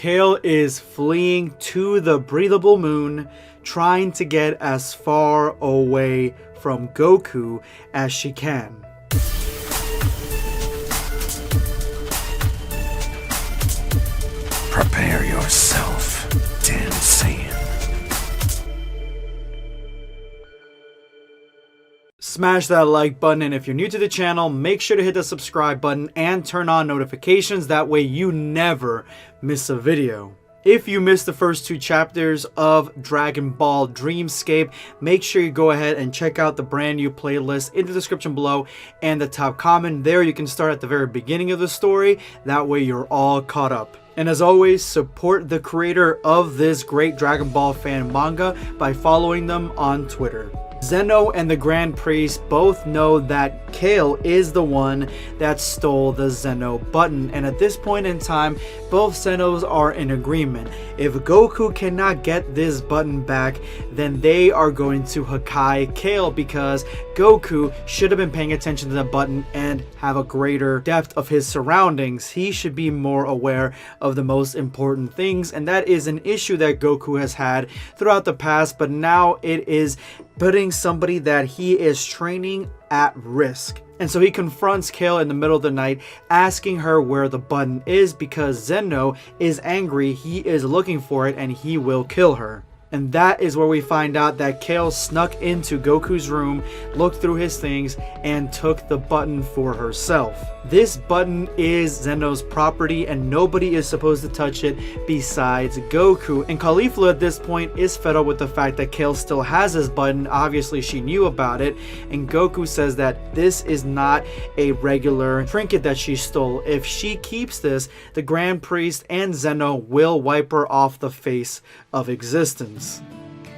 Kale is fleeing to the breathable moon, trying to get as far away from Goku as she can. Prepare yourself, Dan Saiyan. Smash that like button, and if you're new to the channel, make sure to hit the subscribe button and turn on notifications. That way you never miss a video. If you missed the first 2 chapters of Dragon Ball Dreamscape, make sure you go ahead and check out the brand new playlist in the description below and the top comment. There you can start at the very beginning of the story. That way you're all caught up. And as always, support the creator of this great Dragon Ball fan manga by following them on Twitter. Zeno and the Grand Priest both know that Kale is the one that stole the Zeno Button, and at this point in time, both Zenos are in agreement. If Goku cannot get this button back, then they are going to Hakai Kale, because Goku should have been paying attention to the button and have a greater depth of his surroundings. He should be more aware of the most important things, and that is an issue that Goku has had throughout the past, but now it is putting somebody that he is training at risk. And so he confronts Kale in the middle of the night, asking her where the button is, because Zeno is angry, he is looking for it, and he will kill her. And that is where we find out that Kale snuck into Goku's room, looked through his things, and took the button for herself. This button is Zeno's property, and nobody is supposed to touch it besides Goku. And Caulifla at this point is fed up with the fact that Kale still has his button. Obviously she knew about it, and Goku says that this is not a regular trinket that she stole. If she keeps this, the Grand Priest and Zeno will wipe her off the face of existence.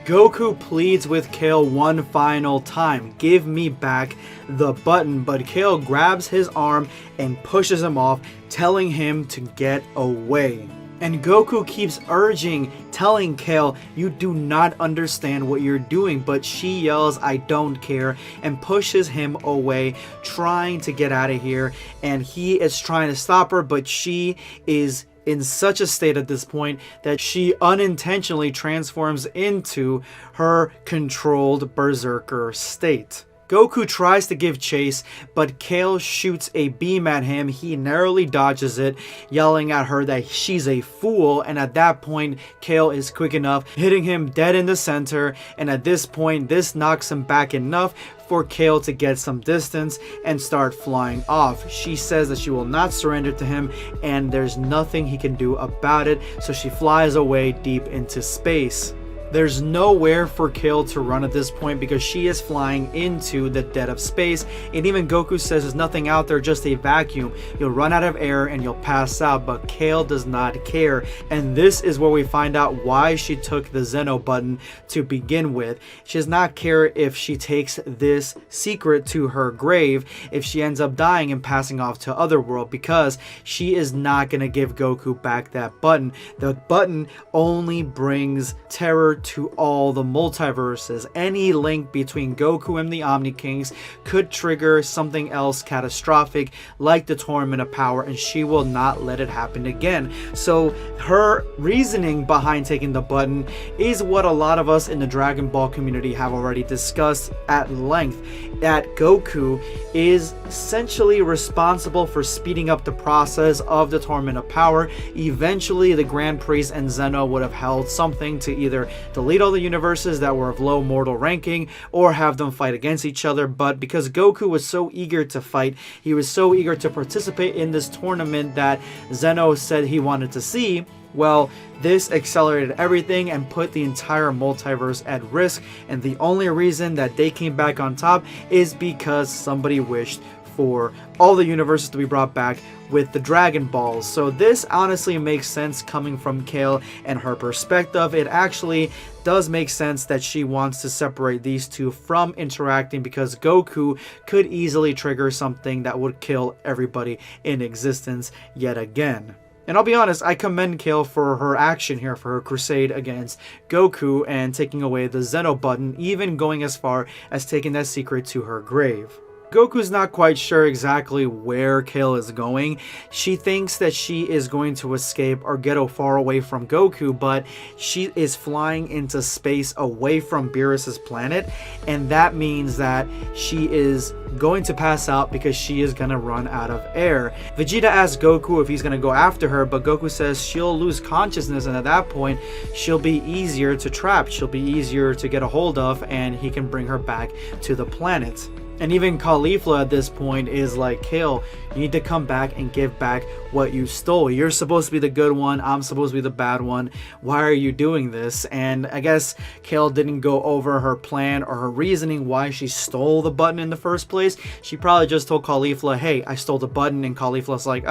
Goku pleads with Kale one final time, give me back the button, but Kale grabs his arm and pushes him off, telling him to get away. And Goku keeps urging, telling Kale, you do not understand what you're doing, but she yells, I don't care, and pushes him away, trying to get out of here, and he is trying to stop her, but she is in such a state at this point that she unintentionally transforms into her controlled berserker state. Goku tries to give chase, but Kale shoots a beam at him. He narrowly dodges it, yelling at her that she's a fool, and at that point Kale is quick enough, hitting him dead in the center, and at this point this knocks him back enough for Kale to get some distance and start flying off. She says that she will not surrender to him, and there's nothing he can do about it, so she flies away deep into space. There's nowhere for Kale to run at this point because she is flying into the dead of space, and even Goku says there's nothing out there, just a vacuum. You'll run out of air and you'll pass out, but Kale does not care, and this is where we find out why she took the Zeno button to begin with. She does not care if she takes this secret to her grave, if she ends up dying and passing off to Otherworld, because she is not going to give Goku back that button. The button only brings terror to all the multiverses. Any link between Goku and the Omni Kings could trigger something else catastrophic like the Tournament of Power, and she will not let it happen again. So her reasoning behind taking the button is what a lot of us in the Dragon Ball community have already discussed at length, that Goku is essentially responsible for speeding up the process of the Tournament of Power. Eventually the Grand Priest and Zeno would have held something to either delete all the universes that were of low mortal ranking or have them fight against each other, but because Goku was so eager to fight, he was so eager to participate in this tournament that Zeno said he wanted to see, well, this accelerated everything and put the entire multiverse at risk, and the only reason that they came back on top is because somebody wished for all the universes to be brought back with the Dragon Balls. So this honestly makes sense coming from Kale and her perspective. It actually does make sense that she wants to separate these two from interacting, because Goku could easily trigger something that would kill everybody in existence yet again. And I'll be honest, I commend Kale for her action here, for her crusade against Goku and taking away the Zeno button, even going as far as taking that secret to her grave. Goku's not quite sure exactly where Kale is going. She thinks that she is going to escape or get far away from Goku, but she is flying into space away from Beerus's planet, and that means that she is going to pass out because she is going to run out of air. Vegeta asks Goku if he's going to go after her, but Goku says she'll lose consciousness, and at that point she'll be easier to trap, she'll be easier to get a hold of, and he can bring her back to the planet. And even Caulifla at this point is like, Kale, you need to come back and give back what you stole. You're supposed to be the good one. I'm supposed to be the bad one. Why are you doing this? And I guess Kale didn't go over her plan or her reasoning why she stole the button in the first place. She probably just told Caulifla, hey, I stole the button. And Caulifla's like,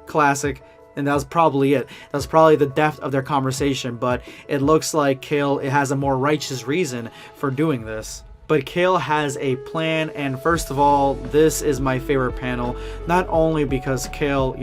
classic. And that was probably it. That's probably the depth of their conversation. But it looks like Kale has a more righteous reason for doing this. But Kale has a plan, and first of all, this is my favorite panel, not only because Kale,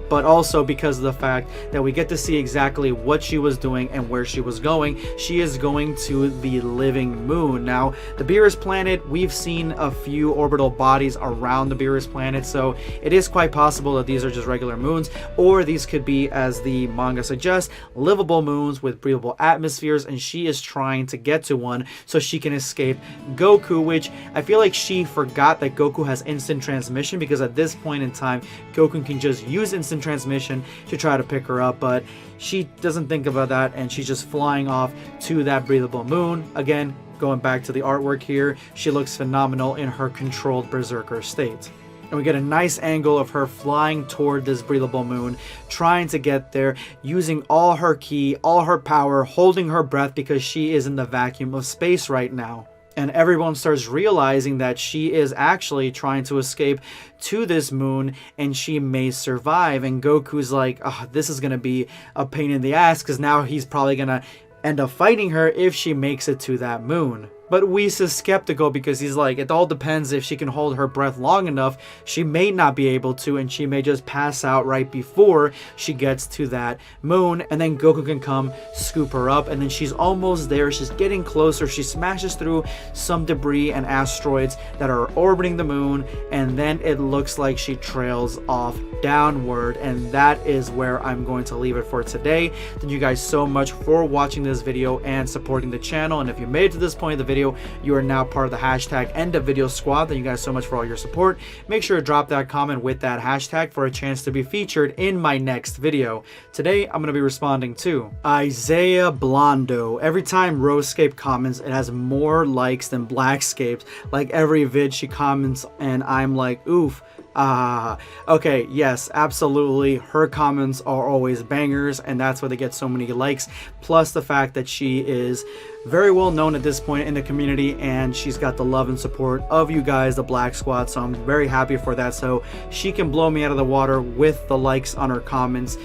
but also because of the fact that we get to see exactly what she was doing and where she was going. She is going to the living moon. Now, the Beerus Planet, we've seen a few orbital bodies around the Beerus Planet, so it is quite possible that these are just regular moons, or these could be, as the manga suggests, livable moons with breathable atmospheres, and she is trying to get to one so she can escape Goku, which I feel like she forgot that Goku has instant transmission, because at this point in time, Goku can just use instant transmission to try to pick her up, but she doesn't think about that, and she's just flying off to that breathable moon. Again, going back to the artwork here, she looks phenomenal in her controlled berserker state. And we get a nice angle of her flying toward this breathable moon, trying to get there, using all her ki, all her power, holding her breath because she is in the vacuum of space right now. And everyone starts realizing that she is actually trying to escape to this moon, and she may survive. And Goku's like, this is going to be a pain in the ass, because now he's probably going to end up fighting her if she makes it to that moon. But Whis is skeptical, because he's like, it all depends if she can hold her breath long enough. She may not be able to, and she may just pass out right before she gets to that moon, and then Goku can come scoop her up, and then she's almost there. She's getting closer. She smashes through some debris and asteroids that are orbiting the moon, and then it looks like she trails off downward, and that is where I'm going to leave it for today. Thank you guys so much for watching this video and supporting the channel, and if you made it to this point of the video, you are now part of the hashtag End of Video Squad. Thank you guys so much for all your support. Make sure to drop that comment with that hashtag for a chance to be featured in my next video. Today, I'm going to be responding to Isaiah Blondo. Every time RoseScape comments, it has more likes than BlackScape. Like every vid she comments, and I'm like, oof. Okay, yes, absolutely. Her comments are always bangers, and that's why they get so many likes. Plus the fact that she is very well known at this point in the community, and she's got the love and support of you guys, the Black Squad, so I'm very happy for that. So she can blow me out of the water with the likes on her comments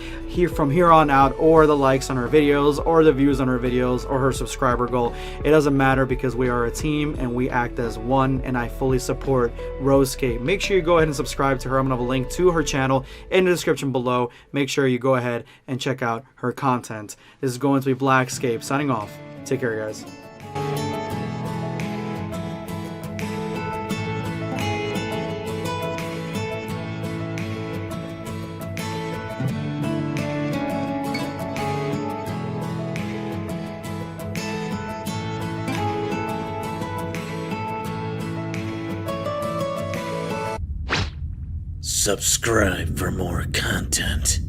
from here on out, or the likes on her videos, or the views on her videos, or her subscriber goal. It doesn't matter, because we are a team and we act as one, and I fully support RoseScape. Make sure you go ahead and subscribe to her. I'm gonna have a link to her channel in the description below. Make sure you go ahead and check out her content. This is going to be BlackScape signing off. Take care, guys. Subscribe for more content.